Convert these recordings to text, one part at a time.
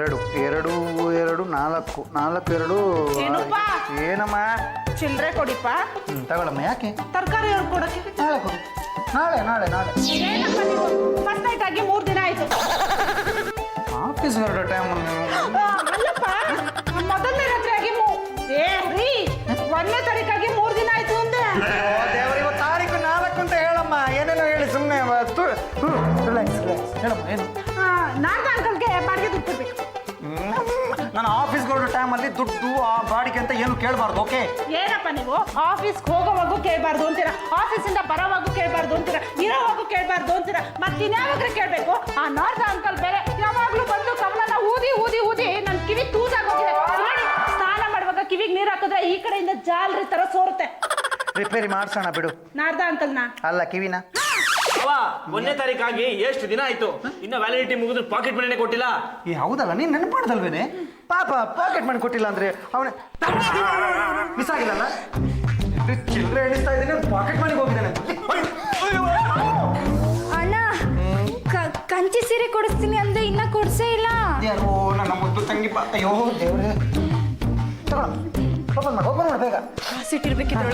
ಎರಡು 4 ಏನಪ್ಪ? ಏನಮ್ಮ ಚಿಲ್ಲರೆ ಕೊಡಿಪ್ಪ. ತಗೊಳಮ್ಮ. ಯಾಕೆ? ತರಕಾರಿ ಕೊಡಕ್ಕೆ. ನಾಳೆ ಕೊಡು. ನಾಳೆ ಏನಪ್ಪ ನೀವು ಫಸ್ಟ್ ನೈಟ್ ಆಗಿ 3 ದಿನ ಆಯ್ತು. ಆಫೀಸ್ ಹೊರಡೋ ಟೈಮ್ ಅಲ್ಲಪ್ಪ, ಮೊದಲನೇ ರಾತ್ರಿ ಆಗಿ 1ನೇ ತಾರೀಕಾಗಿ 3 ದಿನ ಆಯ್ತು ಅಂದೆ. ದೇವ್ರ, ಇವತ್ತು ತಾರೀಕು 4 ಅಂತ ಹೇಳಮ್ಮ. ಏನೇನೋ ಹೇಳಿ ಸುಮ್ಮನೆ ರಿಲ್ಯಾಕ್ಸ್ ಹೇಳಮ್ಮ. ಏನು? ನಾಲ್ಕು ಅಂಕಲ್ಗೆ ಬಾಡಿಗೆ ದುಡ್ಡು ಕೊಡ್ಬೇಕು. ನಾನು ಆಫೀಸ್ಗೆ ಹೊರಡೋ ಟೈಮಲ್ಲಿ ದುಡ್ಡು ಆ ಬಾಡಿಗೆ ಅಂತ ಏನು ಕೇಳಬಾರ್ದು. ಓಕೆ? ಏನಪ್ಪ ನೀವು ಆಫೀಸ್ಗೆ ಹೋಗೋವಾಗೂ ಕೇಳಬಾರ್ದು ಅಂತೀರಾ, ಆಫೀಸಿಂದ ಬರೋವಾಗೂ ಕೇಳಬಾರ್ದು ಅಂತೀರಾ, ಇರೋವಾಗೂ ಕೇಳಬಾರ್ದು ಅಂತೀರಾ, ಮತ್ತೆ ಇನ್ಯಾವಾಗ್ರೆ ಕೇಳಬೇಕು? ಆ ನಾರ್ದ ಅಂಕಲ್ ಬೇರೆ ಯಾವಾಗ್ಲೂ ಬಂದು ಕಮಲನ ಊದಿ ಊದಿ ಊದಿ ನನ್ನ ಕಿವಿ ತೂತಾಗೋಗಿದೆ. ನೋಡಿ, ಸ್ನಾನ ಮಾಡುವಾಗ ಕಿವಿಗೆ ನೀರು ಹಾಕಿದ್ರೆ ಈ ಕಡೆಯಿಂದ ಜಾಲ್ರಿ ತರ ಸೋರುತ್ತೆ. ರಿಪೇರಿ ಮಾಡ್ಸೋಣ ಬಿಡು. ನಾರ್ದ ಅಂಕಲ್ನ ಅಲ್ಲ, ಕಿವಿನ. 1ನೇ ತಾರೀಕಾಗಿ ಎಷ್ಟು ದಿನ ಆಯ್ತು, ಇನ್ನ ವ್ಯಾಲಿಡಿಟಿ ಮುಗಿದ್ರು ಪಾಕೆಟ್ ಮನಿನೇ ಕೊಟ್ಟಿಲ್ಲ. ಹೌದಲ್ಲ, ನೀನ್ ನೆನಪು ಮಾಡ್ದಲ್ವೇನೆ? ಪಾಪ ಪಾಕೆಟ್ ಮನಿ ಕೊಟ್ಟಿಲ್ಲ ಅಂದ್ರೆ ಅವನೇ ಮಿಸ್ ಆಗಿಲ್ಲಲ್ಲ. ಚಿಲ್ಲರೆ ಎಣಿಸ್ತಾ ಇದ್ದೀನಿ, ಪಾಕೆಟ್ ಮನಿಗೆ ಹೋಗಿದ್ದಾನೆ. ಅಣ್ಣ, ಕಂಚಿ ಸೀರೆ ಕೊಡಿಸ್ತೀನಿ ಅಂದ್ರೆ ಇನ್ನ ಕೊಡ್ಸೇ ಇಲ್ಲ. ಯಾರೋ ನನ್ನ ಮುದ್ದು ತಂಗಿ. ಅಯ್ಯೋ ದೇವ್ರೆ, ಓಪನ್ ಮಾಡು ಬೇಗ. ಸಿಟ್ಟಿರ್ಬೇಕಿದ್ರೆ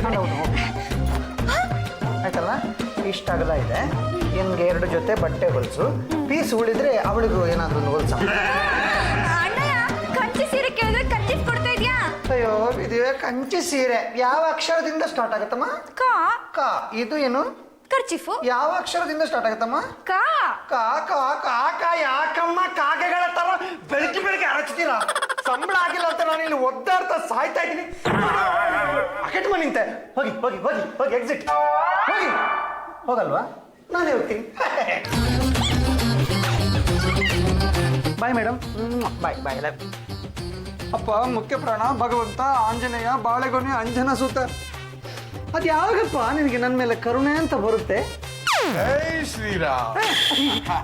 ಆಯ್ತಲ್ಲ, ಇಷ್ಟ ಅಗಲ ಇದೆ. ಹೆಂಗೆ 2 ಜೊತೆ ಬಟ್ಟೆ ಹೊಲ್ಸು. ಪೀಸ್ ಉಳಿದ್ರೆ ಅವಳಿಗೂ ಏನಾದ್ರು ಒಂದು ಹೊಲ್ಸ. ಅಣ್ಣಯ್ಯ, ಕಂಚಿ ಸೀರೆ ಕೇಳಿದ್ರೆ ಕಂಚಿ ಕೊಡ್ತಾ ಇದ್ಯಾ? ಅಯ್ಯೋ, ಇದು ಕಂಚಿ ಸೀರೆ ಯಾವ ಅಕ್ಷರದಿಂದ ಸ್ಟಾರ್ಟ್ ಆಗತ್ತಮ್ಮ? ಕಾ. ಕಾ. ಇದು ಏನು? ಕರ್ಚಿಫು. ಯಾವ ಅಕ್ಷರದಿಂದ ಸ್ಟಾರ್ಟ್ ಆಗತ್ತಮ್ಮ? ಕಾ. ಕಾ ಕಾ ಕಾ ಕಾ. ಯಾಕಮ್ಮ ಕಾಗೆಗಳ ತರ ಬೆಳಗ್ಗೆ ಅರಚ್ತೀರಾ? ಸಂಬಳ ಆಗಿಲ್ಲ ಅಂತ ನಾನು ಇಲ್ಲಿ ಒದ್ದಾಡ್ತಾ ಸಾಯ್ತಾ ಇದ್ದೀನಿ. ಪಾಕೆಟ್ ಮನಿ ನಿಂತೆ. ಹೋಗಿ ಹೋಗಿ ಹೋಗಿ ಹೋಗಿ, ಎಕ್ಸಿಟ್ ಹೋಗಿ. ಹೋಗಲ್ವಾ? ನಾನೇ ಹೋಗ್ತೀನಿ. Bye madam. Bye bye. ಅಪ್ಪ ಮುಖ್ಯ ಪ್ರಾಣ ಭಗವಂತ ಆಂಜನೇಯ ಬಾಳೆಗೊನೆ ಅಂಜನ ಸೂತ. ಅದು ಯಾವಾಗಪ್ಪ ನಿನಗೆ ನನ್ನ ಮೇಲೆ ಕರುಣೆ ಅಂತ ಬರುತ್ತೆ? Hey Sriram.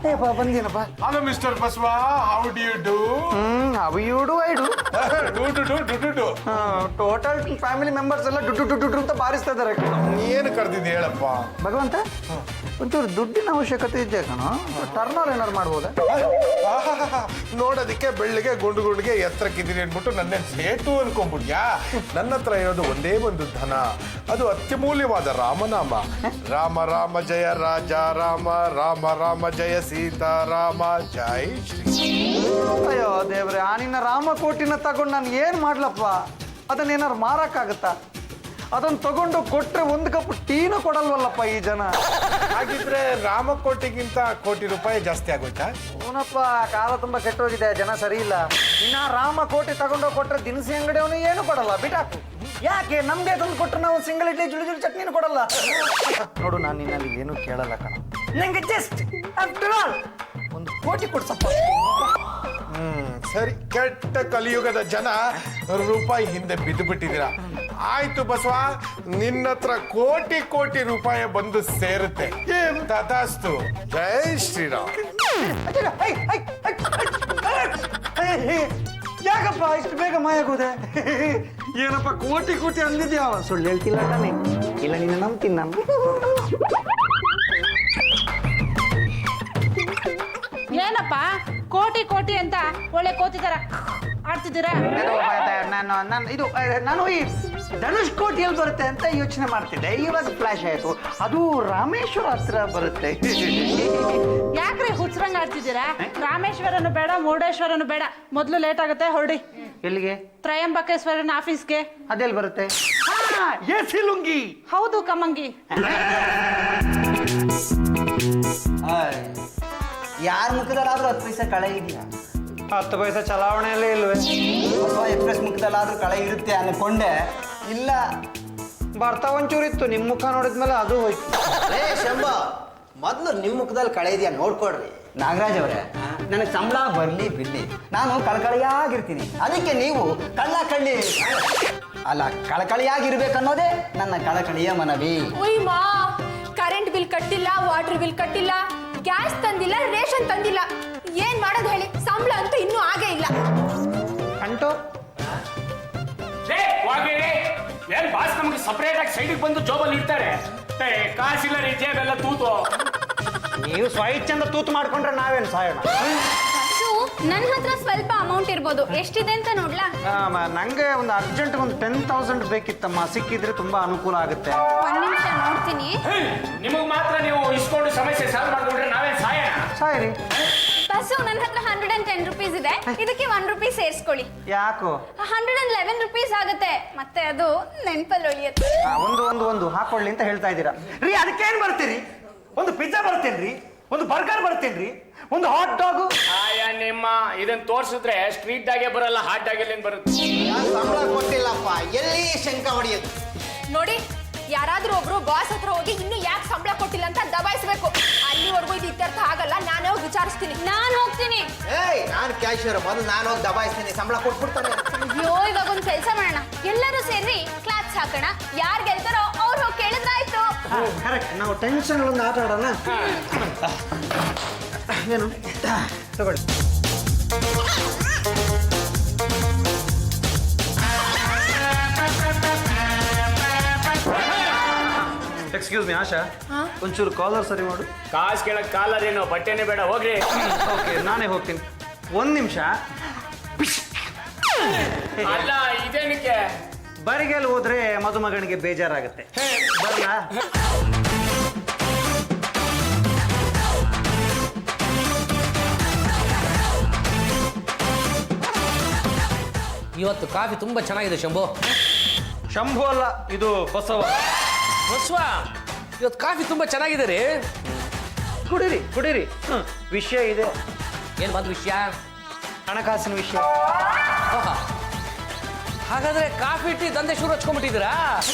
ಏಪ್ಪ ಬಂದೇನಪ್ಪ. Hello Mr. Baswa, how do you do? How you do, I do. do. Total family members ಎಲ್ಲ ಡುಡ್ಡು ಅಂತ ಬಾರಿಸ್ತಾ ಇದ್ದಾರೆ. ಏನು ಕರೆದಿದ್ದೆ ಹೇಳಪ್ಪ? ಭಗವಂತ, ಒಂಚೂರು ದುಡ್ಡಿನ ಅವಶ್ಯಕತೆ ಇದೆ ಕಣೋ. ಟರ್ನ್ ಓವರ್ ಏನಾದ್ರು ಮಾಡ್ಬೋದಾ? ನೋಡೋದಕ್ಕೆ ಬೆಳ್ಳಿಗೆ ಗುಂಡಿಗೆ ಎತ್ತರಕ್ಕಿದ್ದೀನಿ ಅಂದ್ಬಿಟ್ಟು ನನ್ನ ಸೇಟು ಅನ್ಕೊಂಡ್ಬಿಡ್ಯಾ? ನನ್ನ ಹತ್ರ ಇರೋದು ಒಂದೇ ಒಂದು ಧನ, ಅದು ಅತ್ಯಮೂಲ್ಯವಾದ ರಾಮನಾಮ. ರಾಮ ರಾಮ ಜಯ ರಾಜ ರಾಮ, ರಾಮ ರಾಮ ಜಯ ಸೀತಾರಾಮ, ಜೈ ಶ್ರೀ. ಅಯ್ಯೋ ದೇವ್ರೆ, ಆ ನಿನ್ನ ರಾಮಕೋಟಿನ ತಗೊಂಡು ನಾನು ಏನು ಮಾಡ್ಲಪ್ಪ? ಅದನ್ನೇನಾರು ಮಾರಕ್ಕಾಗತ್ತಾ? ಅದನ್ನು ತಗೊಂಡು ಕೊಟ್ರೆ 1 ಕಪ್ ಟೀನು ಕೊಡಲ್ವಲ್ಲಪ್ಪ ಈ ಜನ. ಹಾಗಿದ್ರೆ ರಾಮಕೋಟಿಗಿಂತ ಕೋಟಿ ರೂಪಾಯಿ ಜಾಸ್ತಿ ಆಗೋಯ್ತಾ? ಅವನಪ್ಪ, ಕಾಲ ತುಂಬ ಕೆಟ್ಟೋಗಿದೆ, ಜನ ಸರಿ ಇಲ್ಲ. ಇನ್ನ ರಾಮಕೋಟಿ ತಗೊಂಡೋಗಿ ಕೊಟ್ರೆ ದಿನಸಿ ಅಂಗಡಿಯವನು ಏನು ಕೊಡಲ್ಲ, ಬಿಟಾಕು. ಯಾಕೆ? ನಮ್ಗೆ ತಂದು ಕೊಟ್ರೆ ನಾವು ಸಿಂಗಲ್ ಇಡ್ಲಿ ಜುಳಿ ಚಟ್ನಿನೂ ಕೊಡಲ್ಲ. ನೋಡು, ನಾನು ನಿನ್ನಲ್ಲಿ ಏನು ಕೇಳಲ್ಲ ಕಣ. ನಂಗೆ ಜಸ್ಟ್ ಆಫ್ಟರ್ ಆಲ್ 1 ಕೋಟಿ ಕೊಡ್ಸಪ್ಪ. ಸರಿ, ಕೆಟ್ಟ ಕಲಿಯುಗದ ಜನ ರೂಪಾಯಿ ಹಿಂದೆ ಬಿದ್ದು ಬಿಟ್ಟಿದ್ದೀರಾ. ಆಯ್ತು ಬಸವ, ನಿನ್ನ ಹತ್ರ ಕೋಟಿ ರೂಪಾಯಿ ಬಂದು ಸೇರುತ್ತೆ. ತಥಾಸ್ತು. ಜೈ ಶ್ರೀರಾಮ್. ಯಾಕಪ್ಪ ಇಷ್ಟು ಬೇಗ ಮಾಯಾಗೋದೆ? ಏನಪ್ಪ ಕೋಟಿ ಅಂದಿದ್ಯಾವ? ಸುಳ್ಳು ಹೇಳ್ತಿಲ್ಲ ತಾನೆ? ಇಲ್ಲ, ನಿನ್ನ ನಂಬ್ತೀನಿ ನಾನು. ಏನಪ್ಪ ಕೋಟಿ ಅಂತ ಒಳ್ಳೆ ಕೋತಿ ತರ ಆಡ್ತಿದ್ದೀರಾ? ನಾನು ಈ ಧನುಷ್ ಕೋಟಿಯಲ್ಲಿ ಬರುತ್ತೆ ಅಂತ ಯೋಚನೆ ಮಾಡ್ತಿದ್ದೆ. ಇವಾಗ ಫ್ಲಾಶ್ ಆಯ್ತು, ಅದು ರಾಮೇಶ್ವರ ಹತ್ರ ಬರುತ್ತೆ. ಯಾಕ್ರಿ ಹುಚ್ಚರಂಗ್ ಆಡ್ತಿದ್ದೀರಾ? ರಾಮೇಶ್ವರನು ಬೇಡ, ಮುರುಡೇಶ್ವರನು ಬೇಡ. ಮೊದಲು ಲೇಟ್ ಆಗುತ್ತೆ, ಹೊರಡಿ. ಎಲ್ಲಿಗೆ? ತ್ರಯಂಬಕೇಶ್ವರನ ಆಫೀಸ್ಗೆ. ಅದೆಲ್ಲಿ ಬರುತ್ತೆ? ಎಸಿ ಲುಂಗಿ. ಹೌದು ಕಮ್ಮಂಗಿ. ಯಾರ ಮುಖದಲ್ಲಾದ್ರೂ 10 ಪೈಸೆ ಕಳೆ ಇದೆಯಾ? 10 ಪೈಸೆ ಚಲಾವಣೆಯಲ್ಲೇ ಇಲ್ವೇ? ಅಥವಾ ಎಕ್ಸ್ಪ್ರೆಸ್ ಮುಖದಲ್ಲಾದ್ರೂ ಕಳೆ ಇರುತ್ತೆ ಅನ್ಕೊಂಡೆ. ಇಲ್ಲ, ಬರ್ತಾ ಒಂಚೂರಿತ್ತು, ನಿಮ್ಮ ಮುಖ ನೋಡಿದ್ಮೇಲೆ ಅದು ಹೋಯ್ತು. ರೇ ಶಂಭ, ಮೊದಲು ನಿಮ್ಮ ಮುಖದಲ್ಲಿ ಕಳೆ ಇದೆಯಾ ನೋಡ್ಕೊಡ್ರಿ. ನಾಗರಾಜ್ ಅವರೇ, ನನಗೆ ಸಂಬಳ ಬರಲಿ ಬಿಡ್ಲಿ, ನಾನು ಕಳಕಳಿಯಾಗಿರ್ತೀನಿ. ಅದಕ್ಕೆ ನೀವು ಕಳ್ಳಿ ಅಲ್ಲ, ಕಳಕಳಿಯಾಗಿರ್ಬೇಕನ್ನೋದೇ ನನ್ನ ಕಳಕಳಿಯ ಮನವಿ. ಉಯ್ಮಾ, ಕರೆಂಟ್ ಬಿಲ್ ಕಟ್ಟಿಲ್ಲ, ವಾಟರ್ ಬಿಲ್ ಕಟ್ಟಿಲ್ಲ, ಗ್ಯಾಸ್ ತಂದಿಲ್ಲ, ರೇಷನ್ ತಂದಿಲ್ಲ. ಏನ್ ಮಾಡೋದು ಹೇಳಿ? ಸಂಬಳ ಅಂತೂ ಇನ್ನೂ ಆಗೇ ಇಲ್ಲ. ಅಂಟು ಏನ್ ಬಾಸ್ ನಮ್ಗೆ ಸಪರೇಟ್ ಆಗಿ ಸೈಡಿಗೆ ಬಂದು ಜಾಬಲ್ಲಿ ಇಡ್ತಾರೆ. ಕಾಸಿಲ್ಲ ರೀ, ಜೇಬೆಲ್ಲ ತೂತು. ನೀವು ಸ್ವಇಚ್ಛೆಯಿಂದ ತೂತು ಮಾಡ್ಕೊಂಡ್ರೆ ನಾವೇನು ಸಾಯೋಣ? ನನ್ನ ಹತ್ರ ಸ್ವಲ್ಪ ಅಮೌಂಟ್ ಇರ್ಬೋದು. ಎಷ್ಟಿದೆ ಅಂತ ನೋಡ್ಲಾ? ನಂಗೆ ಒಂದು ಅರ್ಜೆಂಟ್ ಒಂದು 10,000 ಬೇಕಿತ್ತಮ್ಮ, ಸಿಕ್ಕಿದ್ರೆ ತುಂಬಾ ಅನುಕೂಲ ಆಗುತ್ತೆ. ಒಂದ್ ನಿಮಿಷ ನೋಡ್ತೀನಿ. ನಿಮಗ್ ಮಾತ್ರ ನೀವು ಇಸ್ಕೊಂಡು ಸಮಸ್ಯೆ ಸಾಲ್ವ್ ಮಾಡ್ಕೊಂಡ್ರೆ ನಾವೇನ್ ಸಾಯಣ? ಸಾಯಿರಿ. ಬಸ್ಸು ನನ್ನ ಹತ್ರ 110 ರುಪೀಸ್ ಇದೆ. ಇದಕ್ಕೆ 1 ರೂಪಿ ಸೇರಿಸ್ಕೊಳ್ಳಿ. ಯಾಕೋ? 111 ರುಪೀಸ್ ಆಗುತ್ತೆ. ಮತ್ತೆ ಅದು ನೆನಪಲ್ಲಿ ಉಳಿಯುತ್ತೆ. ಒಂದು ಹಾಕೊಳ್ಳಿ ಅಂತ ಹೇಳ್ತಾ ಇದ್ದೀರಾ ರೀ. ಅದಕ್ಕೇನ್ ಬರ್ತೀರಿ? ಒಂದು ಪಿಜ್ಜಾ ಬರ್ತೇನ್ರಿ, ಒಂದು ಬರ್ಗರ್ ಬರ್ತೇನ್ರಿ, ಒಂದು ಹಾಟ್ ಡಾಗು. ಆಯಾ ನಿಮ್ಮ ಇದನ್ನ ತೋರ್ಸಿದ್ರೆ ಸ್ಟ್ರೀಟ್ ದಾಗೆ ಬರಲ್ಲ, ಹಾಟ್ ದಾಗೆ ಬರುತ್ತೆ. ಸಂಬಳ ಕೊಟ್ಟಿಲ್ಲಪ್ಪ, ಎಲ್ಲಿ ಶಂಕ ಹೊಡೆಯೋದು? ನೋಡಿ, ಯಾರಾದ್ರೂ ಒಬ್ರು ಬಾಸ್ ಹತ್ರ ಹೋಗಿ ಇನ್ನು ಯಾಕೆ ಸಂಬಳ ಕೊಟ್ಟಿಲ್ಲ ಅಂತ ದಬಾಯಿಸ್ಬೇಕು. ಅಲ್ಲಿವರೆಗೂ ಇದು ಇತ್ಯರ್ಥ ಆಗಲ್ಲ. ನಾನೇ ಹೋಗಿ ವಿಚಾರಿಸ್ತೀನಿ. ನಾನು ಹೋಗ್ತೀನಿ. ಏಯ್, ನಾನು ಕ್ಯಾಶಿಯರ್, ಮೊದಲು ನಾನು ಹೋಗಿ ದಬಾಯಿಸ್ತೀನಿ, ಸಂಬಳ ಕೊಟ್ಬಿಡ್ತಾನೆ. ಅಯ್ಯೋ, ಇವಾಗ ಒಂದು ಕೆಲಸ ಮಾಡೋಣ. ಎಲ್ಲರೂ ಸೇರಿ ಕ್ಲಾಸ್ ಹಾಕೋಣ. ಯಾರು ಗೆಲ್ತಾರೋ ಅವ್ರು ಹೋಗಿ ಕೇಳಿದ್ರಾಯ್ತು. ಕರೆಕ್ಟ್. ನಾವು ಟೆನ್ಷನ್ ಒಂದು ಆಟ ಆಡೋಣ. ಏನು ತಗೊಳ್ಳಿ. ಎಕ್ಸ್ಕ್ಯೂಸ್ ಮಿ ಆಶಾ, ಒಂಚೂರು ಕಾಲರ್ ಸರಿ ಮಾಡು. ಕಾಸ್ ಕೇಳಕ್ ಕಾಲರ್ ಏನು, ಬಟ್ಟೆನೇ ಬೇಡ, ಹೋಗ್ರಿ. ಓಕೆ, ನಾನೇ ಹೋಗ್ತೀನಿ. ಒಂದು ನಿಮಿಷ. ಅಲ್ಲ, ಇದೇನಕ್ಕೆ? ಬರಿಗೆಲ್ ಹೋದ್ರೆ ಮದುಮಗನಿಗೆ ಬೇಜಾರಾಗುತ್ತೆ. ಬರ್ಲಾ? ಇವತ್ತು ಕಾಫಿ ತುಂಬಾ ಚೆನ್ನಾಗಿದೆ ಶಂಭು. ಶಂಭು ಅಲ್ಲ, ಇದು ಬಸವ. ಬಸವ, ಇವತ್ತು ಕಾಫಿ ತುಂಬಾ ಚೆನ್ನಾಗಿದೆ ರೀ. ಕುಡೀರಿ ಕುಡೀರಿ. ವಿಷಯ ಇದೆ. ಏನ್ ಬಂದ ವಿಷಯ? ಹಣಕಾಸಿನ ವಿಷಯ. ಓಹ್, ಹಾಗಾದ್ರೆ ಕಾಫಿ ಟೀ ದಂಧೆ ಶುರು ಹಚ್ಕೊಂಡ್ಬಿಟ್ಟಿದ್ದೀರಾ?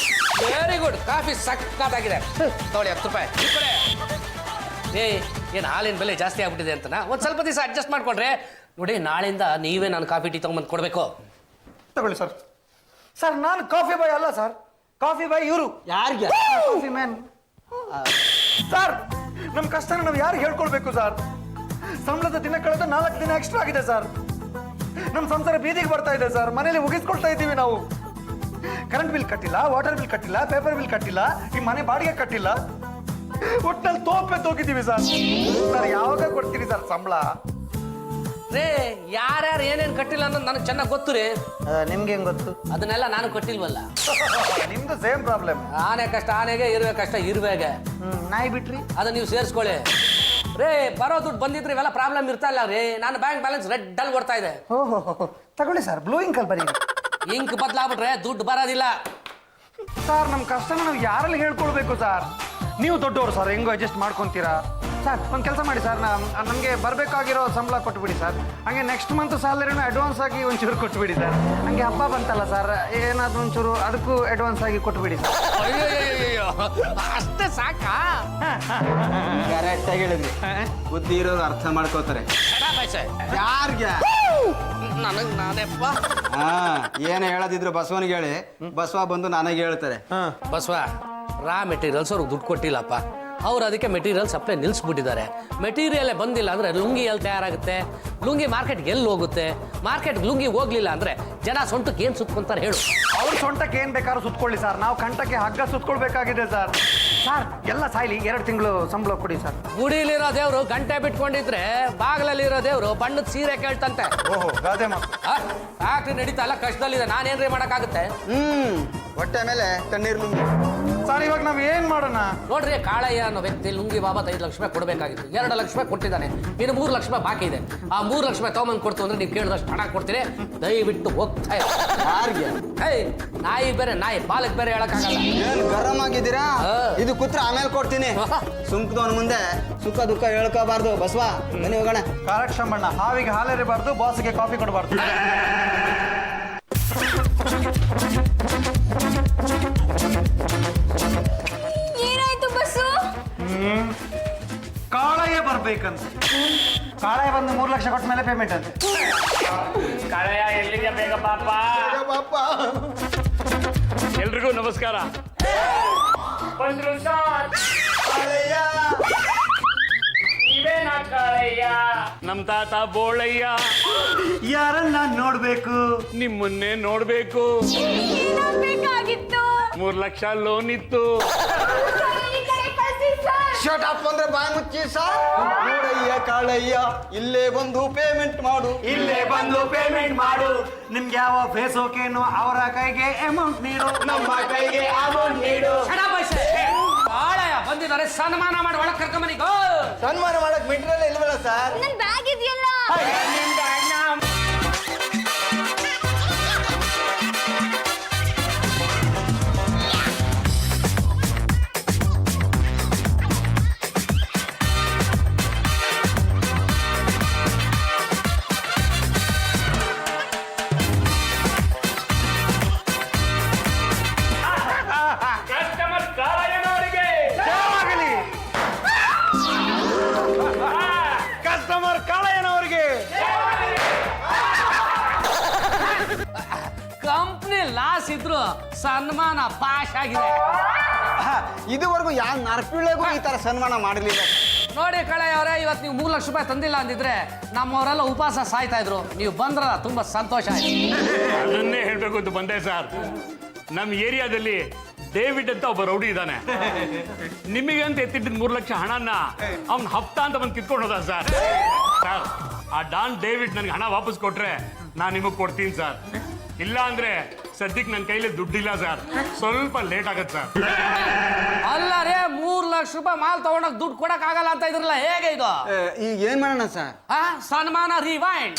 Very good. ಕಾಫಿ ಸಕ್ಕತ್ತಾಗಿದೆ. ತಗೊಳ್ಳಿ 10 ರೂಪಾಯಿ. ಈ ಕಡೆ ಏನು ಹಾಲಿನ ಬೆಲೆ ಜಾಸ್ತಿ ಆಗ್ಬಿಟ್ಟಿದೆ ಅಂತನಾ? ಒಂದು ಸ್ವಲ್ಪ ದಿವಸ ಅಡ್ಜಸ್ಟ್ ಮಾಡ್ಕೊಂಡ್ರೆ ನೋಡಿ, ನಾಳೆಯಿಂದ ನೀವೇ ನಾನು ಕಾಫಿ ಟೀ ತಗೊಂಬಂದು ಕೊಡಬೇಕು. ತಗೊಳ್ಳಿ ಸರ್. ಸರ್, ನಾನು ಕಾಫಿ ಬಾಯ್ ಅಲ್ಲ ಸರ್, ಕಾಫಿ ಬಾಯ್ ಇವರು. ಯಾರಿಗೆ? Coffee man. ಸರ್, ನಮ್ಮ ಕಷ್ಟನ ನಾವು ಯಾರಿಗೆ ಹೇಳ್ಕೊಳ್ಬೇಕು ಸರ್? ಸಂಬಳದ ದಿನ ಕಳೆದ 4 ದಿನ ಎಕ್ಸ್ಟ್ರಾ ಆಗಿದೆ ಸರ್. ನಮ್ಮ ಸಂಸಾರ ಬೀದಿಗೆ ಬರ್ತಾ ಇದೆ ಸರ್. ಮನೇಲಿ ಮುಗಿಸ್ಕೊಳ್ತಾ ಇದ್ದೀವಿ ನಾವು. ಕರೆಂಟ್ ಬಿಲ್ ಕಟ್ಟಿಲ್ಲ, ವಾಟರ್ ಬಿಲ್ ಕಟ್ಟಿಲ್ಲ, ಪೇಪರ್ ಬಿಲ್ ಕಟ್ಟಿಲ್ಲ, ಈ ಮನೆ ಬಾಡಿಗೆ ಕಟ್ಟಿಲ್ಲ. ಒಟ್ಟಿನಲ್ಲಿ ತೋಪೆ ತೋಗಿದ್ದೀವಿ ಸರ್. ಸರ್, ಯಾವಾಗ ಕೊಡ್ತೀರಿ ಸರ್ ಸಂಬಳ? ರೇ, ಯಾರ್ಯಾರು ಏನೇನು ಕಟ್ಟಿಲ್ಲ ಅನ್ನೋದು ನನಗೆ ಚೆನ್ನಾಗಿ ಗೊತ್ತು ರೀ. ನಿಮ್ಗೆ ಹೆಂಗ್ ಗೊತ್ತು? ಅದನ್ನೆಲ್ಲ ನಾನು ಕೊಟ್ಟಿಲ್ವಲ್ಲ. ನಿಮ್ದು ಸೇಮ್ ಪ್ರಾಬ್ಲಮ್. ಆನೆ ಕಷ್ಟ ಆನೆಗೆ, ಇರುವೆ ಕಷ್ಟ ಇರುವೆಗೆ. ನಾಯಿ ಬಿಟ್ರಿ ಅದನ್ನ ನೀವು ಸೇರಿಸ್ಕೊಳ್ಳಿ. ರೇ, ಬರೋ ದುಡ್ಡು ಬಂದಿದ್ರೆ ಇವೆಲ್ಲ ಪ್ರಾಬ್ಲಮ್ ಇರ್ತಾ ಇಲ್ಲ ರೀ. ನಾನು ಬ್ಯಾಂಕ್ ಬ್ಯಾಲೆನ್ಸ್ ರೆಡ್ ಅಲ್ಲಿ ಕೊಡ್ತಾ ಇದೆ. ಓಹೋ, ತಗೊಳ್ಳಿ ಸರ್, ಬ್ಲೂ ಇಂಕಲ್ ಬರೀ. ಇಂಕ್ ಬದಲಾಗ್ಬಿಟ್ರೆ ದುಡ್ಡು ಬರೋದಿಲ್ಲ. ಸರ್, ನಮ್ಮ ಕಷ್ಟನ ನಾವು ಯಾರಲ್ಲಿ ಹೇಳ್ಕೊಳ್ಬೇಕು ಸರ್? ನೀವು ದೊಡ್ಡವರು ಸರ್, ಹೆಂಗೋ ಅಡ್ಜಸ್ಟ್ ಮಾಡ್ಕೊತೀರಾ ಸರ್? ಒಂದು ಕೆಲಸ ಮಾಡಿ ಸರ್, ನಮಗೆ ಬರಬೇಕಾಗಿರೋ ಸಂಬಳ ಕೊಟ್ಬಿಡಿ ಸರ್. ಹಾಗೆ ನೆಕ್ಸ್ಟ್ ಮಂತ್ ಸ್ಯಾಲರಿನೂ ಅಡ್ವಾನ್ಸ್ ಆಗಿ ಒಂಚೂರು ಕೊಟ್ಬಿಡಿ ಸರ್. ಹಂಗೆ ಹಬ್ಬ ಬಂತಲ್ಲ ಸರ್, ಏನಾದರೂ ಒಂಚೂರು ಅದಕ್ಕೂ ಅಡ್ವಾನ್ಸ್ ಆಗಿ ಕೊಟ್ಬಿಡಿ ಸರ್. ಅಷ್ಟೇ ಸಾಕಾ? ಕರೆಕ್ಟ್ ಆಗಿ ಹೇಳಿದ್ರಿ. ಬುದ್ಧಿ ಇರೋರು ಅರ್ಥ ಮಾಡ್ಕೋತಾರೆ. ಯಾರಿಗೆ? ನನಗೆ ನಾನೇಪ್ಪ. ಏನು ಹೇಳದಿದ್ರು ಬಸವನಿಗೆ ಹೇಳಿ, ಬಸವ ಬಂದು ನನಗೆ ಹೇಳ್ತಾರೆ. ಬಸವ, ರಾ ಮೆಟೀರಿಯಲ್ಸ್ ಅವ್ರಿಗೆ ದುಡ್ಡು ಕೊಟ್ಟಿಲ್ಲಪ್ಪ. ಅವ್ರು ಅದಕ್ಕೆ ಮೆಟೀರಿಯಲ್ ಸಪ್ಲೈ ನಿಲ್ಲಿಸ್ಬಿಟ್ಟಿದ್ದಾರೆ. ಮೆಟೀರಿಯಲ್ ಬಂದಿಲ್ಲ ಅಂದ್ರೆ ಲುಂಗಿ ಎಲ್ಲಿ ತಯಾರಾಗುತ್ತೆ? ಲುಂಗಿ ಮಾರ್ಕೆಟ್ಗೆ ಎಲ್ಲಿ ಹೋಗುತ್ತೆ? ಮಾರ್ಕೆಟ್ಗೆ ಲುಂಗಿ ಹೋಗ್ಲಿಲ್ಲ ಅಂದ್ರೆ ಜನ ಸೊಂಟಕ್ಕೆ ಏನು ಸುತ್ಕೊಂತಾರೆ ಹೇಳು? ಅವ್ರ ಸೊಂಟಕ್ಕೆ ಏನು ಬೇಕಾದ್ರೂ ಸುತ್ಕೊಳ್ಳಿ ಸರ್, ನಾವು ಕಂಠಕ್ಕೆ ಹಗ್ಗ ಸುತ್ಕೊಳ್ಬೇಕಾಗಿದೆ ಸರ್. ಸರ್, ಎಲ್ಲ ಸಾಯ್ಲಿ, 2 ತಿಂಗಳು ಸಂಬಳ ಕೊಡಿ ಸರ್. ಗುಡಿಲಿರೋ ದೇವ್ರು ಗಂಟೆ ಬಿಟ್ಕೊಂಡಿದ್ರೆ ಬಾಗ್ಲಲ್ಲಿರೋ ದೇವ್ರು ಬಣ್ಣದ ಸೀರೆ ಕೇಳ್ತಂತೆ. ಓಹೋ, ಗಾದೆ ಮಾತು. ಫ್ಯಾಕ್ಟ್ರಿ ನಡೀತಾ ಇಲ್ಲ, ಕಷ್ಟದಲ್ಲಿದೆ, ನಾನೇನ್ರಿ ಮಾಡಕ್ಕಾಗುತ್ತೆ? ಹೊಟ್ಟೆ ಮೇಲೆ ತಣ್ಣೀರು ಲುಂಗಿ. ಸರ್, ಇವಾಗ ನಾವು ಏನ್ ಮಾಡೋಣ? ನೋಡ್ರಿ, ಕಾಳಯ್ಯ ಅನ್ನೋ ವ್ಯಕ್ತಿ ಲುಂಗಿ ಬಾಬತ್ 5 ಲಕ್ಷ ರೂಪಾಯಿ ಕೊಡಬೇಕಾಗಿತ್ತು. 2 ಲಕ್ಷ ರೂಪಾಯಿ ಕೊಟ್ಟಿದ್ದಾನೆ. ಇನ್ನು 3 ಲಕ್ಷ ರೂಪಾಯಿ ಬಾಕಿ ಇದೆ. ಆ 3 ಲಕ್ಷ ರೂಪಾಯಿ ತಗೊಂಬಂದು ಕೊಡ್ತು ಅಂದ್ರೆ ನೀವು ಕೇಳಿದಷ್ಟು ಹಣ ಕೊಡ್ತೀರಿ. ದಯವಿಟ್ಟು ಹೋಗ್ತಾ ಇಲ್ಲ. ಯಾರಿಗೆ? ನಾಯಿ ಬೇರೆ, ನಾಯಿ ಪಾಲಕ್ ಬೇರೆ ಹೇಳಕ್ಕಾಗಲ್ಲ. ಏನ್ ಗರಂ ಆಗಿದ್ದೀರಾ? ಇದು ಕೂತ್ರೆ ಆಮೇಲೆ ಕೊಡ್ತೀನಿ. ಸುಂಕದವನ ಮುಂದೆ ಸುಖ ದುಃಖ ಹೇಳ್ಕೋಬಾರ್ದು. ಬಸವ, ಬನ್ನಿ ಹೋಗೋಣ. ಕರೆಕ್ಟ್ ಶಂಬಣ್ಣ. ಹಾವಿಗೆ ಹಾಲೆರಿಬಾರ್ದು, ಬಾಸ್ಗೆ ಕಾಫಿ ಕೊಡಬಾರ್ದು. ಏನಾಯ್ತು ಬಸ್ಸು? ಕಾಳಯ್ಯ ಬರ್ಬೇಕಂತ. ಕಾಳಯ್ಯ ಬಂದು 3 ಲಕ್ಷ ಕೊಟ್ಟ ಮೇಲೆ ಪೇಮೆಂಟ್ ಅಂತೆ. ಕಳೆಯ ಎಲ್ಲಿಗೆ ಬೇಗ ಪಾಪ. ಎಲ್ರಿಗೂ ನಮಸ್ಕಾರ. ಬಂದ್ರು ಸರ್. ನೀವೇನಾ ಕಾಳಯ್ಯ? ನಮ್ ತಾತ ಬೋಳಯ್ಯ. ಯಾರನ್ನ ನೋಡ್ಬೇಕು? ನಿಮ್ಮನ್ನೇ ನೋಡ್ಬೇಕು. ಏನಾಗ್ಬೇಕಾಗಿತ್ತು? 3 ಲಕ್ಷ ಲೋನ್ ಇತ್ತು. ಈ ಕಡೆ ಕಳ್ಸಿ ಸರ್. ಶಟ್ ಅಪ್ ಅಂದ್ರೆ ಬಾಯಿ ಮುಚ್ಚಿ ಸರ್. ನೋಡಯ್ಯ ಕಾಳಯ್ಯ, ಇಲ್ಲೇ ಬಂದು ಪೇಮೆಂಟ್ ಮಾಡು. ಇಲ್ಲೇ ಬಂದು ಪೇಮೆಂಟ್ ಮಾಡು. ನಿಮ್ಗೆ ಯಾವ ಫೇಸ್ ಓಕೆನೋ ಅವರ ಕೈಗೆ ಅಮೌಂಟ್ ನೀಡು. ನಮ್ಮ ಕೈಗೆ ಅಮೌಂಟ್ ನೀಡು. ಬಾಳಯ್ಯ ಬಂದಿದ್ದಾರೆ, ಸನ್ಮಾನ ಮಾಡಿ ಒಳಗೆ ಕರ್ಕೊಂಬನಿಗೋ. ಸನ್ಮಾನ ಮಾಡಕ್ ಮೆಟೀರಿಯಲ್ ಇಲ್ವಲ್ಲ ಸರ್? ನನ್ ಬ್ಯಾಗ್ ಇದೆಯಲ್ಲ. ಕಸ್ಟಮರ್ ಕಾಳಯ್ಯನವರಿಗೆ ಜಯವಾಗಲಿ. ಕಸ್ಟಮರ್ ಕಾಳಯ್ಯನವರಿಗೆ. ಕಂಪ್ನಿ ಲಾಸ್ ಇದ್ರು ಸನ್ಮಾನ ಪಾಸ್ ಆಗಿದೆ. ಇದುವರೆಗೂ ಯಾವ ನರ್ಪಿಳೆಗೂ ಈ ತರ ಸನ್ಮಾನ ಮಾಡಲಿಲ್ಲ. ನೋಡಿ ಕಳೆಯವರೇ, ಇವತ್ತು ನೀವು 3 ಲಕ್ಷ ರೂಪಾಯಿ ತಂದಿಲ್ಲ ಅಂದಿದ್ರೆ ನಮ್ಮವರೆಲ್ಲ ಉಪವಾಸ ಸಾಯ್ತಾ ಇದ್ರು. ನೀವು ಬಂದ್ರಲ್ಲ, ತುಂಬಾ ಸಂತೋಷ ಆಯ್ತು. ಅದನ್ನೇ ಹೇಳ್ಬೇಕು ಅಂತ ಬಂದೆ ಸರ್. ನಮ್ಮ ಏರಿಯಾದಲ್ಲಿ ಡೇವಿಡ್ ಅಂತ ಒಬ್ಬ ರೌಡಿ ಇದ್ದಾನೆ. ನಿಮಗೆ ಅಂತ ಎತ್ತಿಟ್ಟಿದ್ 3 ಲಕ್ಷ ಹಣನ ಅವ್ನ ಹಪ್ತಾ ಅಂತ ಬಂದು ಕಿತ್ಕೊಂಡು ಹೋದ ಸರ್. ಸರ್, ಆ ಡಾನ್ ಡೇವಿಡ್ ನನಗೆ ಹಣ ವಾಪಸ್ ಕೊಟ್ರೆ ನಾನು ನಿಮಗೆ ಕೊಡ್ತೀನಿ ಸರ್. ಇಲ್ಲ ಅಂದ್ರೆ ಸದ್ಯಕ್ಕೆ ನನ್ನ ಕೈಲಿ ದುಡ್ಡಿಲ್ಲ ಸರ್, ಸ್ವಲ್ಪ ಲೇಟ್ ಆಗತ್ತೆ ಸರ್. ಅಲ್ಲ ರೇ, 3 ಲಕ್ಷ ರೂಪಾಯಿ ಮಾಲ್ ತಗೊಂಡೋಗಿ ದುಡ್ಡು ಕೊಡಕ್ ಆಗಲ್ಲ ಅಂತ ಇದ್ರಲ್ಲ, ಹೇಗೆ ಇದು? ಈಗ ಏನ್ ಮಾಡೋಣ ಸರ್? ಸನ್ಮಾನ ರಿವೈಂಡ್.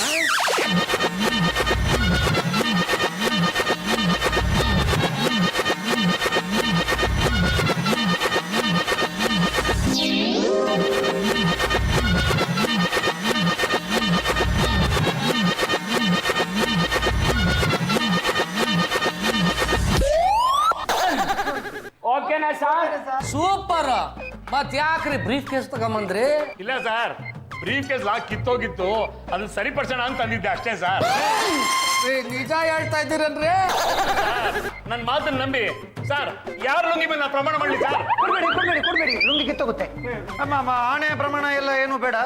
ಓಕೆನಾ ಸರ್? ಸೂಪರ್. ಮತ್ ಯಾಕ್ರಿ ಬ್ರೀಫ್ ಕೇಸ್ ತಗೊಂಬಂದ್ರಿ? ಇಲ್ಲ ಸರ್, ಬ್ರೀಫ್ ಕೇಸ್ ಲಾಕ್ ಕಿತ್ತೋಗಿತ್ತು, ಅದನ್ನ ಸರಿಪಡಿಸೋಣ ಅಂತ ಅಂದಿದ್ದೆ ಅಷ್ಟೇ ಸರ್. ನಿಜ ಹೇಳ್ತಾ ಇದ್ದೀರನ್ರಿ? ನನ್ನ ಮಾತನ್ನ ನಂಬಿ ಸರ್, ಯಾರು ಲುಂಗಿ ಮೇಲೆ ನಾ ಪ್ರಮಾಣ ಮಾಡಲಿ ಸರ್? ಕೊಡ್ಬೇಡಿ, ಲುಂಗಿ ಕಿತ್ತೋಗುತ್ತೆ. ಅಮ್ಮ ಆಣೆ ಪ್ರಮಾಣ ಎಲ್ಲ ಏನು ಬೇಡ.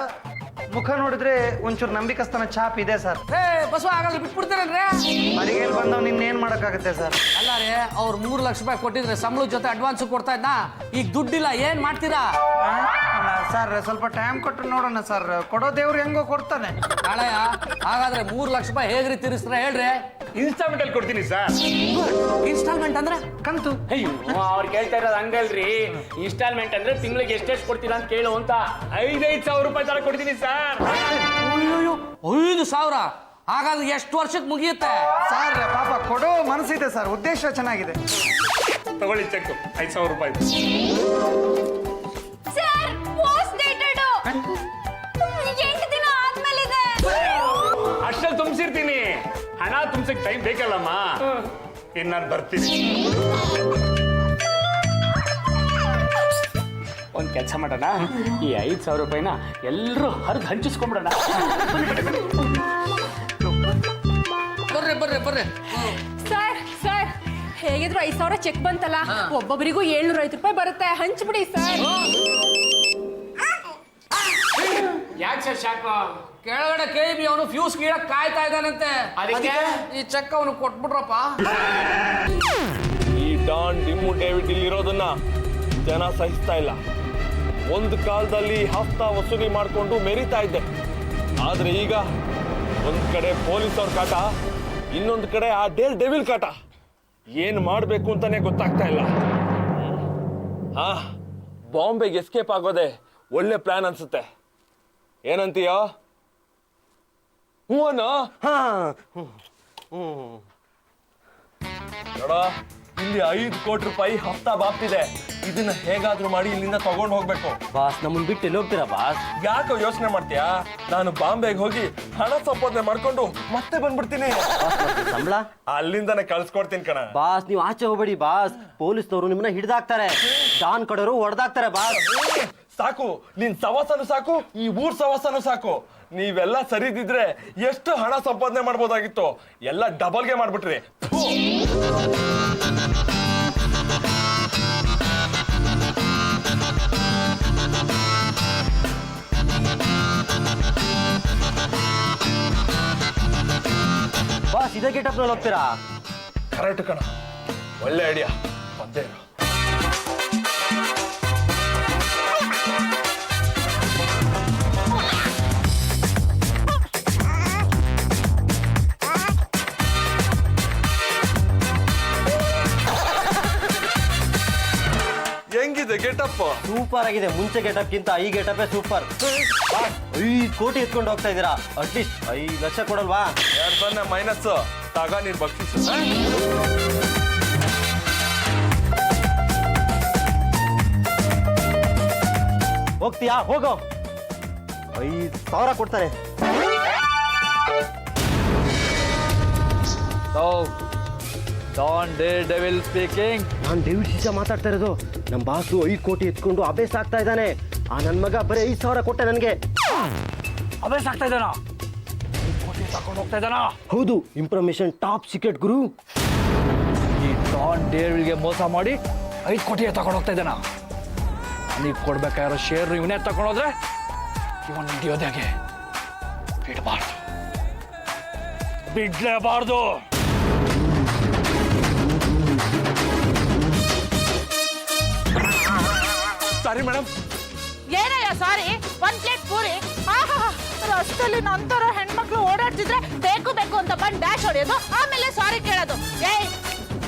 ಮುಖ ನೋಡಿದ್ರೆ ಒಂಚೂರು ನಂಬಿಕಸ್ತನ ಛಾಪ್ ಇದೆ ಸರ್. ಬಸವ ಆಗಲ್ಲ, ಬಿಟ್ಬಿಡ್ತೀರನ್ರಿ? ಮರಿಗೇಲಿ ಬಂದವ್ ನಿನ್ನೇನ್ ಮಾಡಕ್ಕಾಗತ್ತೆ ಸರ್? ಅಲ್ಲ ರೀ, ಅವ್ರು 3 ಲಕ್ಷ ರೂಪಾಯಿ ಕೊಟ್ಟಿದ್ರೆ ಸಂಬಳದ ಜೊತೆ ಅಡ್ವಾನ್ಸ್ ಕೊಡ್ತಾ ಇದ್ನ. ಈಗ ದುಡ್ಡಿಲ್ಲ, ಏನ್ ಮಾಡ್ತೀರಾ? ಸರ್ ಸ್ವಲ್ಪ ಟೈಮ್ ಕೊಟ್ಟು ನೋಡೋಣ ಸರ್. ಕೊಡೋ ದೇವ್ರು ಹೆಂಗೋ ಕೊಡ್ತಾನೆ. ಹಳೆಯ ಹಾಗಾದ್ರೆ 3 ಲಕ್ಷ ರೂಪಾಯಿ ಹೇಗ್ರಿ ತೀರಿಸ್ತೀರಾ ಹೇಳ್ರಿ? ಇನ್ಸ್ಟಾಲ್ಮೆಂಟ್ ಅಲ್ಲಿ ಕೊಡ್ತೀನಿ ಸರ್. ಇನ್ಸ್ಟಾಲ್ಮೆಂಟ್ ಅಂದ್ರೆ ಕಂತು. ಅಯ್ಯೋ, ಅವ್ರು ಕೇಳ್ತಾ ಇರೋದು ಹಂಗಲ್ರಿ. ಇನ್ಸ್ಟಾಲ್ಮೆಂಟ್ ಅಂದ್ರೆ ತಿಂಗಳಿಗೆ ಎಷ್ಟೆಷ್ಟು ಕೊಡ್ತೀರಾ ಅಂತ ಕೇಳು ಅಂತ. 5,000 ರೂಪಾಯಿ ತರ ಕೊಡ್ತೀನಿ ಸರ್. 5,000? ಹಾಗಾದ್ರೆ ಎಷ್ಟು ವರ್ಷಕ್ಕೆ ಮುಗಿಯುತ್ತೆ? ಸರ್ ಪಾಪ ಕೊಡೋ ಮನಸ್ಸಿದೆ ಸರ್, ಉದ್ದೇಶ ಚೆನ್ನಾಗಿದೆ. ತಗೊಳ್ಳಿ ಚೆಕ್, 5,000 ರೂಪಾಯಿ. ಸರ್, ಪೋಸ್ಟ್ ಡೇಟೆಡ್ 8 ದಿನ ಆದ್ಮೇಲಿದೆ. ಅಷ್ಟಲ್ಲಿ ತುಂಬಿಸಿರ್ತೀನಿ. ಹಣ ತುಂಬಿಸಕ್ ಟೈಮ್ ಬೇಕಲ್ಲಮ್ಮ. ಇನ್ನು ನಾನು ಬರ್ತೀನಿ. ಒಂದ್ ಕೆಲಸ ಮಾಡೋಣ, ಈ 5,000 ರೂಪಾಯಿನ ಎಲ್ಲರೂ ಹರಿದು ಹಂಚಿಸ್ಕೊಂಡ್ಬಿಡೋಣ. ಬರ್ರಿ ಬರ್ರಿ ಬರ್ರಿ. ಸರ್ ಸರ್, ಹೇಗಿದ್ರು 5,000 ಚೆಕ್ ಬಂತಲ್ಲ, ಒಬ್ಬೊಬ್ಬರಿಗೂ 750 ರೂಪಾಯಿ ಬರುತ್ತೆ, ಹಂಚ್ಬಿಡಿ ಸರ್. ಯಾಕೆ ಸರ್ ಶಾಕು? ಕೆಳಗಡೆ KB ಅವನು ಫ್ಯೂಸ್ ಕೀಳಕ್ ಕಾಯ್ತಾ ಇದ್ದಾನಂತೆ. ಅದಕ್ಕೆ ಈ ಚೆಕ್ ಅವನು ಕೊಟ್ಬಿಟ್ರಪ್ಪ. ಈ ಡಾನ್ ಡಿಮ್ಮು ಡೇವಿಡ್ ಇಲ್ಲಿರೋದನ್ನ ಜನ ಸಹಿಸ್ತಾ ಇಲ್ಲ. ಒಂದು ಕಾಲದಲ್ಲಿ ಹಫ್ತಾ ವಸೂಲಿ ಮಾಡಿಕೊಂಡು ಮೆರಿತಾ ಇದ್ದೆ. ಆದ್ರೆ ಈಗ ಒಂದ್ ಕಡೆ ಪೊಲೀಸ್ ಅವ್ರ ಕಾಟ, ಇನ್ನೊಂದು ಕಡೆ ಆ ಡೆವಿಲ್ ಕಾಟ. ಏನ್ ಮಾಡ್ಬೇಕು ಅಂತಾನೆ ಗೊತ್ತಾಗ್ತಾ ಇಲ್ಲ. ಬಾಂಬೆಗೆ ಎಸ್ಕೇಪ್ ಆಗೋದೆ ಒಳ್ಳೆ ಪ್ಲಾನ್ ಅನ್ಸುತ್ತೆ. ಏನಂತೀಯೋ? ಹೂವನ ನೋಡ, ಇಲ್ಲಿ 5 ಕೋಟಿ ರೂಪಾಯಿ ಹಫ್ತಾ ಬಾಪ್ತಿದೆ. ಇದನ್ನ ಹೇಗಾದ್ರೂ ಮಾಡಿ ಇಲ್ಲಿಂದ ತಗೊಂಡು ಹೋಗ್ಬೇಕು. ಬಾಸ್, ನಮ್ಮನ್ ಬಿಟ್ಟು ಎಲ್ಲಿ ಹೋಗ್ತೀರಾ ಬಾಸ್? ಯಾಕೋ ಯೋಚನೆ ಮಾಡ್ತೀಯಾ? ನಾನು ಬಾಂಬೆಗೆ ಹೋಗಿ ಹಣ ಸಂಪಾದನೆ ಮಾಡ್ಕೊಂಡು ಮತ್ತೆ ಬಂದ್ಬಿಡ್ತೀನಿ. ಸಂಬಳ ಅಲ್ಲಿಂದಾನೆ ಕಳ್ಸ್ಕೊಡ್ತೀನಿ ಕಣ. ಬಾಸ್, ನೀವು ಆಚೆ ಹೋಗ್ಬೇಡಿ ಬಾಸ್. ಪೊಲೀಸ್ನವರು ನಿಮ್ಮನ್ನ ಹಿಡ್ದಾಕ್ತಾರೆ, ಡಾನ್ ಕಡೆಯವರು ಹೊಡೆದಾಕ್ತಾರೆ ಬಾಸ್. ಸಾಕು, ನಿನ್ ಸವಾಸನು ಸಾಕು, ಈ ಊರ್ ಸವಾಸನು ಸಾಕು. ನೀವೆಲ್ಲ ಸರಿದಿದ್ರೆ ಎಷ್ಟು ಹಣ ಸಂಪಾದನೆ ಮಾಡ್ಬೋದಾಗಿತ್ತು, ಎಲ್ಲ ಡಬಲ್ಗೆ ಮಾಡ್ಬಿಟ್ರಿ. ಬಾಸ್, ಇದೇ ಗೆಟಪ್ನಲ್ಲಿ ಹೋಗ್ತೀರಾ? ಕರೆಕ್ಟ್ ಕಣ, ಒಳ್ಳೆ ಐಡಿಯಾ. ಬಂದೇ ಇರು. ಹೇಗಿದೆ ಗೆಟಪ್? ಸೂಪರ್ ಆಗಿದೆ. ಮುಂಚೆ ಗೆಟಪ್ಗಿಂತ ಈ ಗೆಟಪೇ ಸೂಪರ್. 5 ಕೋಟಿ ಎತ್ಕೊಂಡು ಹೋಗ್ತಾ ಇದ್ದೀರಾ. ಅಟ್ಲೀಸ್ಟ್ 5 ಲಕ್ಷ ಕೊಡಲ್ವಾ? 2 ಮೈನಸ್ ತಗ ನೀನ್ ಬಕ್ಷಿಸು. ಹೋಗ್ತೀಯಾ? ಹೋಗೋ. 5,000 ಕೊಡ್ತಾರೆ. Don day devil speaking. ನಾನು ಡೇವಿಡ್ ಸೀಸಾ ಮಾತಾಡ್ತಾ ಇರೋದು. ನಮ್ಮ ಬಾಸು 5 ಕೋಟಿ ಎತ್ಕೊಂಡು ಅಭ್ಯಾಸ ಆಗ್ತಾ ಇದ್ದಾನೆ. ಆ ನನ್ನ ಮಗ ಬರೀ 5,000 ಕೊಟ್ಟೆ ನನಗೆ. ಅಭ್ಯಾಸ ಆಗ್ತಾ ಇದ್ದಾನ? 5 ಕೋಟಿ ತಗೊಂಡು ಹೋಗ್ತಾ ಇದ್ದಾನ? ಹೌದು, ಇನ್ಫಾರ್ಮೇಶನ್ ಟಾಪ್ ಸೀಕ್ರೆಟ್ ಗುರು. ಈ ಡಾನ್ ಡೇವಿಲ್ಗೆ ಮೋಸ ಮಾಡಿ 5 ಕೋಟಿ ತಗೊಂಡು ಹೋಗ್ತಾ ಇದ್ದಾನ. ನನಗೆ ಕೊಡ್ಬೇಕಾಗಿರೋ ಶೇರ್ ಇವನೇ ತಗೊಂಡೋದ್ರೆ ಇವನ್ ಹಿಡಿಯೋದಾಗೆ ಬಿಡಬಾರ್ದು, ಬಿಡ್ಲೇಬಾರ್ದು. Sorry madam. ಏನಯ್ಯ ಸಾರಿ? 1 ಪ್ಲೇಟ್ ಪೂರಿ. ರಸ್ತಲ್ಲಿ ನಂತರ ಹೆಣ್ಮಕ್ಳು ಓಡಾಡ್ತಿದ್ರೆ ಬೇಕು ಬೇಕು ಅಂತ ಬಂದು ಡ್ಯಾಶ್ ಹೊಡೆಯೋದು, ಆಮೇಲೆ ಸಾರಿ ಕೇಳೋದು. ಏಯ್,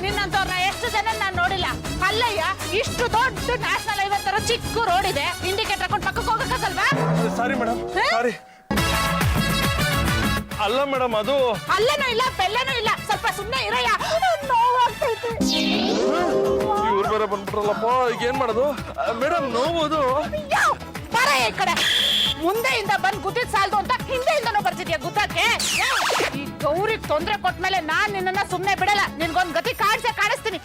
ನಿನ್ನಂತವ್ರನ್ನ ಎಷ್ಟು ಜನ ನಾನು ನೋಡಿಲ್ಲ. ಅಲ್ಲಯ್ಯ, ಇಷ್ಟು ದೊಡ್ಡ ನ್ಯಾಷನಲ್ ಹೈವೇ ತರ ಚಿಕ್ಕ ರೋಡ್ ಇದೆ, ಇಂಡಿಕೇಟರ್ ಹಾಕೊಂಡು ಪಕ್ಕಕ್ಕೆ ಹೋಗಕ್ಕಾಗಲ್ವಾ? ಸಾರಿ ಮೇಡಮ್, ಸಾರಿ. ಅಲ್ಲ ಮೇಡಮ್, ಅದು ಅಲ್ಲೇನೂ ಇಲ್ಲ ಬೆಲ್ಲೇನೂ ಇಲ್ಲ. ಸ್ವಲ್ಪ ಸುಮ್ಮನೆ ಇರಯ್ಯ, ನೋವಾಗ್ತೈತೆ. ಇವ್ರು ಬೇರೆ ಬಂದ್ಬಿಟ್ರಲ್ಲಪ್ಪ, ಈಗ ಏನ್ ಮಾಡೋದು ಮೇಡಮ್? ನೋವುದು. ಬರ ಈ ಕಡೆ. ಮುಂದೆಯಿಂದ ಬಂದ್ ಗುದ್ದಿದ್ ಸಾಲ್ದು ಅಂತ ಹಿಂದೆಯಿಂದನೂ ಬರ್ತಿದ್ಯಾ ಗುದ್ದಕ್ಕೆ? ಈ ಗೌರಿಗೆ ತೊಂದ್ರೆ ಕೊಟ್ಮೇಲೆ ನಾನ್ ನಿನ್ನ ಸುಮ್ನೆ ಬಿಡಲ್ಲ. ನಿನ್ಗೊಂದ್ ಗತಿ ಕಾಣಿಸ್ತೀನಿ.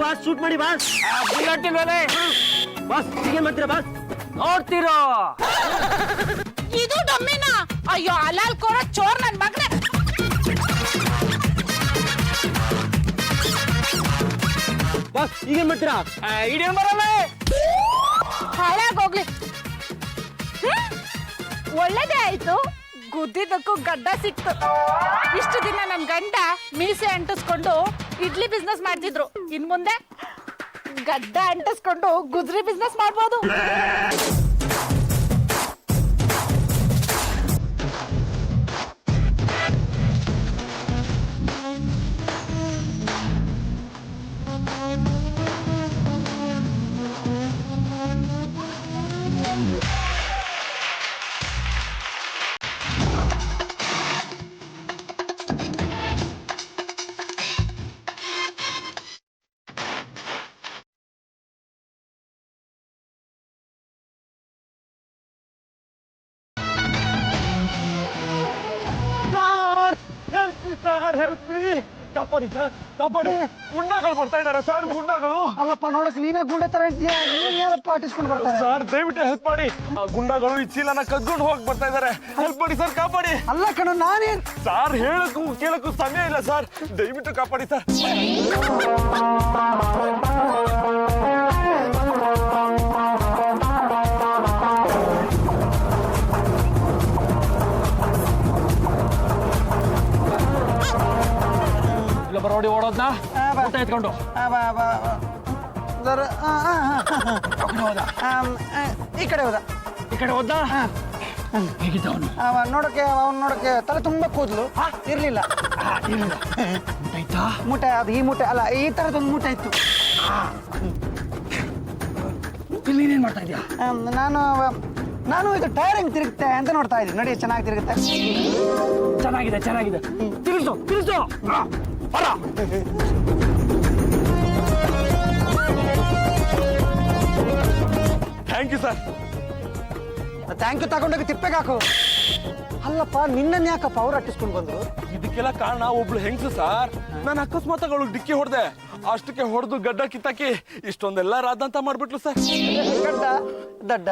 ಬಾಸ್ ಶೂಟ್ ಮಾಡಿ ಬಾಸ್. ಬಾಸ್ ಹೀಗೆ ಮಾಡ್ತೀರಾ ಬಾಸ್? ನೋಡ್ತಿರೋ ಇದು ಡಮ್ಮಿನ. ಅಯ್ಯೋ ಅಲಾಲ್ ಕೋರ ಚೋರ್ ನನ್ ಮಗನೇ. ಬಾಸ್ ಹೀಗೆ ಮಾಡ್ತೀರಾ? ಇಡೇನ್ ಬರಲ್ಲ. ಹಾಳಾಗೋಗ್ಲಿ. ಒಳ್ಳೇದೇ ಆಯ್ತು, ಗುದ್ದಿದ್ದಕ್ಕೂ ಗಡ್ಡ ಸಿಕ್ತು. ಇಷ್ಟು ದಿನ ನನ್ ಗಂಡ ಮೀಸೆ ಅಂಟಿಸ್ಕೊಂಡು ಇಡ್ಲಿ ಬಿಸ್ನೆಸ್ ಮಾಡ್ತಿದ್ರು. ಇನ್ ಮುಂದೆ ಗಡ್ಡ ಅಂಟಿಸ್ಕೊಂಡು ಗುಜ್ರಿ ಬಿಸ್ನೆಸ್ ಮಾಡ್ಬೋದು. ಗುಂಡಗಳು ಬರ್ತಾ ಇದಾರೆ ಸರ್, ಗುಂಡಗಳು. ಅಲ್ಲಪ್ಪ, ನೋಡಕ್ ನೀನೇ ಗುಂಡೆ ತರ ಇದ್ದೀಯಾ? ನೀನ್ ಏನಪ್ಪ ಆಟಿಸ್ಕೊಂಡು ಬರ್ತಾರೆ? ಸರ್ ದಯವಿಟ್ಟು ಹೆಲ್ಪ್ ಮಾಡಿ. ಗುಂಡಗಳು ಈ ಚೀಲನ ಕದ್ಕೊಂಡು ಹೋಗಿ ಬರ್ತಾ ಇದಾರೆ. ಹೆಲ್ಪ್ ಮಾಡಿ ಸರ್, ಕಾಪಾಡಿ. ಅಲ್ಲ ಕಣ, ನಾನೇನ್ ಸರ್ ಹೇಳಕ್ಕೂ ಕೇಳಕ್ಕೂ ಸಮಯ ಇಲ್ಲ ಸರ್, ದಯವಿಟ್ಟು ಕಾಪಾಡಿ ಸರ್. ಬರೋಡಿ ಓಡೋದ್ನ ಊಟ ಎತ್ಕೊಂಡು ಈ ಕಡೆ ಹೋದ. ಈ ಕಡೆ ಹೋದ. ಹೇಗಿದ್ದ ಅವನು? ನೋಡಕ್ಕೆ ತಲೆ ತುಂಬಾ ಕೂದಲು ಇರ್ಲಿಲ್ಲ. ಆಯ್ತಾ? ಮೂಟೆ ಅದು ಈ ಮೂಟೆ ಅಲ್ಲ, ಈ ತರದೊಂದು ಮೂಟೆ ಇತ್ತು. ಇಲ್ಲಿ ನೀನೇನ್ ಮಾಡ್ತಾ ಇದೀಯಾ? ನಾನು ಇದು ಟೈರ್ ಹೆಂಗ್ ತಿರುಗುತ್ತೆ ಅಂತ ನೋಡ್ತಾ ಇದ್ದೀನಿ. ನೋಡಿ ಚೆನ್ನಾಗಿ ತಿರುಗುತ್ತೆ. ಚೆನ್ನಾಗಿದೆ. ತಿರ್ಸು ಬರ. Thank you sir. Thank you ತಗೊಂಡೋಗಿ ತಿಪ್ಪೆಗೆ ಹಾಕು. ಅಲ್ಲಪ್ಪ, ನಿನ್ನನ್ನು ಯಾಕಪ್ಪ ಅವ್ರು ಅಟ್ಟಿಸ್ಕೊಂಡು ಬಂದ್ರು? ಇದಕ್ಕೆಲ್ಲ ಕಾರಣ ಒಬ್ಳು ಹೆಂಗಸು ಸರ್. ನಾನು ಅಕಸ್ಮಾತ್ ಅವಳಿಗೆ ಡಿಕ್ಕಿ ಹೊಡೆದೆ, ಅಷ್ಟಕ್ಕೆ ಹೊಡೆದು ಗಡ್ಡ ಕಿತ್ತಾಕಿ ಇಷ್ಟೊಂದೆಲ್ಲ ರಾದಂತ ಮಾಡ್ಬಿಟ್ಲು ಸರ್. ಗಡ್ಡ ದಡ್ಡ.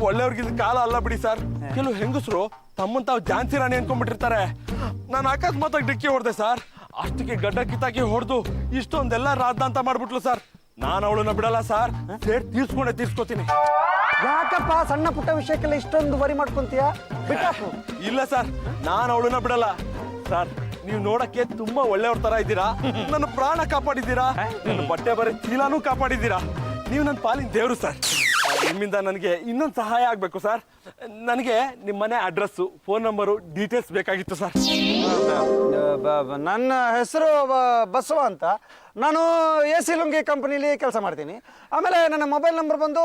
ಒಳ್ಳೆಯವ್ರಿಗೆ ಇದು ಕಾಲ ಅಲ್ಲ ಬಿಡಿ ಸರ್. ಕೆಲವು ಹೆಂಗಸರು ತಮ್ಮನ್ ತಾವು ಝಾನ್ಸಿ ರಾಣಿ ಅನ್ಕೊಂಡ್ಬಿಟ್ಟಿರ್ತಾರೆ. ನಾನು ಅಕಸ್ಮಾತ್ ಡಿಕ್ಕಿ ಹೊಡೆದೆ ಸರ್, ಅಷ್ಟಕ್ಕೆ ಗಡ್ಡ ಕಿತ್ತಾಕಿ ಹೊಡೆದು ಇಷ್ಟೊಂದೆಲ್ಲ ರಾದಂತ ಮಾಡ್ಬಿಟ್ಲು ಸರ್. ನಾನು ಅವಳನ್ನ ಬಿಡಲ್ಲ ಸರ್, ಸೇರ್ ತೀರ್ಸ್ಕೋತೀನಿ. ಯಾಕಪ್ಪ ಸಣ್ಣ ಪುಟ್ಟ ವಿಷಯಕ್ಕೆಲ್ಲ ಇಷ್ಟೊಂದು ವರಿ ಮಾಡ್ಕೊಂತೀಯ? ಬಿಟ್ಟಾಕು. ಇಲ್ಲ ಸರ್, ನಾನು ಅವಳನ್ನ ಬಿಡಲ್ಲ ಸರ್. ನೀವು ನೋಡಕ್ಕೆ ತುಂಬಾ ಒಳ್ಳೆಯವ್ರ ತರ ಇದ್ದೀರಾ, ನನ್ನ ಪ್ರಾಣ ಕಾಪಾಡಿದ್ದೀರಾ, ನನ್ನ ಬಟ್ಟೆ ಬರೀ ಚೀಲಾನೂ ಕಾಪಾಡಿದ್ದೀರಾ. ನೀವು ನನ್ನ ಪಾಲಿನ ದೇವರು ಸರ್. ನಿಮ್ಮಿಂದ ನನಗೆ ಇನ್ನೊಂದು ಸಹಾಯ ಆಗಬೇಕು ಸರ್. ನನಗೆ ನಿಮ್ಮ ಮನೆ ಅಡ್ರೆಸ್ಸು, ಫೋನ್ ನಂಬರು, ಡೀಟೇಲ್ಸ್ ಬೇಕಾಗಿತ್ತು ಸರ್. ನನ್ನ ಹೆಸರು ಬಸವ ಅಂತ. ನಾನು AC ಲುಂಗಿ ಕಂಪನಿಲಿ ಕೆಲಸ ಮಾಡ್ತೀನಿ. ಆಮೇಲೆ ನನ್ನ ಮೊಬೈಲ್ ನಂಬರ್ ಬಂದು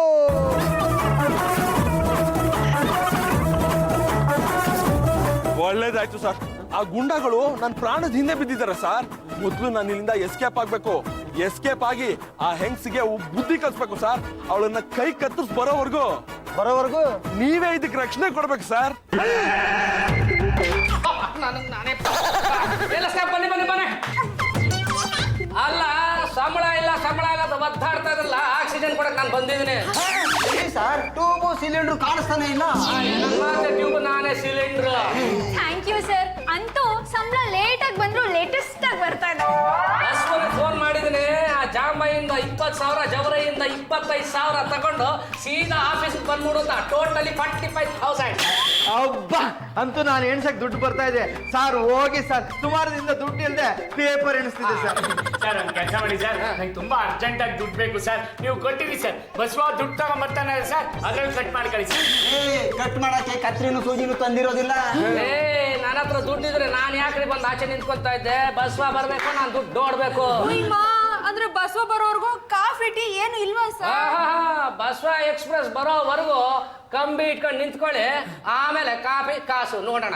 ಒಳ್ಳೇದಾಯ್ತು ಸರ್. ಆ ಗುಂಡಗಳು ನನ್ನ ಪ್ರಾಣದ ಹಿಂದೆ ಬಿದ್ದಿದ್ದಾರೆ ಸರ್. ಮೊದಲು ನಾನು ಇಲ್ಲಿಂದ ಎಸ್ಕೇಪ್ ಆಗಬೇಕು. ಎಸ್ಕೇಪ್ ಆಗಿ ಆ ಹೆಂಗ್ಸಿಗೆ ಬುದ್ಧಿ ಕಲಿಸ್ಬೇಕು ಸರ್. ಅವಳನ್ನ ಕೈ ಕತ್ತರಿಸಿ ಬರೋವರೆಗೂ ನೀವೇ ಇದಕ್ಕೆ ರಕ್ಷಣೆ ಕೊಡ್ಬೇಕು ಸರ್. ನನಗೆ ನಾನೇ ಎಲ್ಲ ಸ್ಟಾಪ್ ಬನ್ನಿ ಬನ್ನಿ ಬನ್ನಿ. ಅಲ್ಲ ಸಂಬಳ ಇಲ್ಲ ಸಂಬಳ ಆಗದ ಒದ್ದಾಡ್ತಾ ಇದ್ರಲ್ಲ, ಆಕ್ಸಿಜನ್ ಕೊಡಕ್ ನಾನು ಬಂದಿದ್ದೀನಿ ಸರ್. ಟ್ಯೂಬು ಸಿಲಿಂಡರ್ ಕಾಣಿಸ್ತಾನೆ ಇಲ್ಲ. ಟ್ಯೂಬ್ ನಾನೇ ಸಿಲಿಂಡರ್. Thank you sir. ಅಂತೂ ಸಂಬಳ ಲೇಟ್ ಆಗಿ ಬಂದ್ರು ಲೇಟೆಸ್ಟ್ ಆಗಿ ಬರ್ತಾ ಇದೆ. ಫೋನ್ ಮಾಡಿದ್ದೀನಿ. ಆ ಜಾಂಬಾಯಿಂದ 20,000, ಜವರೈಯಿಂದ 25,000 ತಗೊಂಡು ಸೀದಾ ಆಫೀಸ್ಗೆ ಬಂದ್ಬಿಡು ಅಂತ. ಟೋಟಲಿ 45,000. ಅಬ್ಬಾ, ಅಂತೂ ನಾನು ಎಣ್ಸಕ್ ದುಡ್ಡು ಬರ್ತಾ ಇದೆ ಸರ್. ಹೋಗಿ ಸರ್, ಸುಮಾರದಿಂದ ದುಡ್ಡು ಇಲ್ಲದೆ ಪೇಪರ್ ಎಣಿಸ್ತಿದ್ದೆ ಸರ್. ಸರ್ ಒಂದು ಕೆಲಸ ಮಾಡಿ ಸರ್, ನಂಗೆ ತುಂಬಾ ಅರ್ಜೆಂಟ್ ಆಗಿ ದುಡ್ಡು ಬೇಕು ಸರ್. ನೀವು ಕೊಟ್ಟಿರಿ ಸರ್. ಬಸವ ದುಡ್ಡು ತಗೊಂಬರ್ತಾನೆ ಸರ್, ಅದ್ರಲ್ಲಿ ಕಟ್ ಮಾಡಿ ಕಳಿಸಿ. ಕಟ್ ಮಾಡಕ್ಕೆ ಕತ್ರಿನೂ ಸೂಜಿನೂ ತಂದಿರೋದಿಲ್ಲ. ನನ್ನ ಹತ್ರ ದುಡ್ಡಿದ್ರೆ ನಾನು ಯಾಕ್ರಿ ಬಂದು ಆಚೆ ನಿಂತ್ಕೊಂತ ಇದ್ದೆ? ಬಸವ ಬರ್ಬೇಕು, ನಾನು ದುಡ್ಡು ನೋಡ್ಬೇಕು. ಅಂದ್ರೆ ಬಸವ ಬರೋವರೆಗೂ ಕಾಫಿ ಟೀ ಏನು ಇಲ್ವಾ ಸರ್? ಬಸವ ಎಕ್ಸ್ಪ್ರೆಸ್ ಬರೋವರೆಗೂ ಕಂಬಿ ಇಟ್ಕೊಂಡು ನಿಂತ್ಕೊಳ್ಳಿ, ಆಮೇಲೆ ಕಾಫಿ ಕಾಸು ನೋಡೋಣ.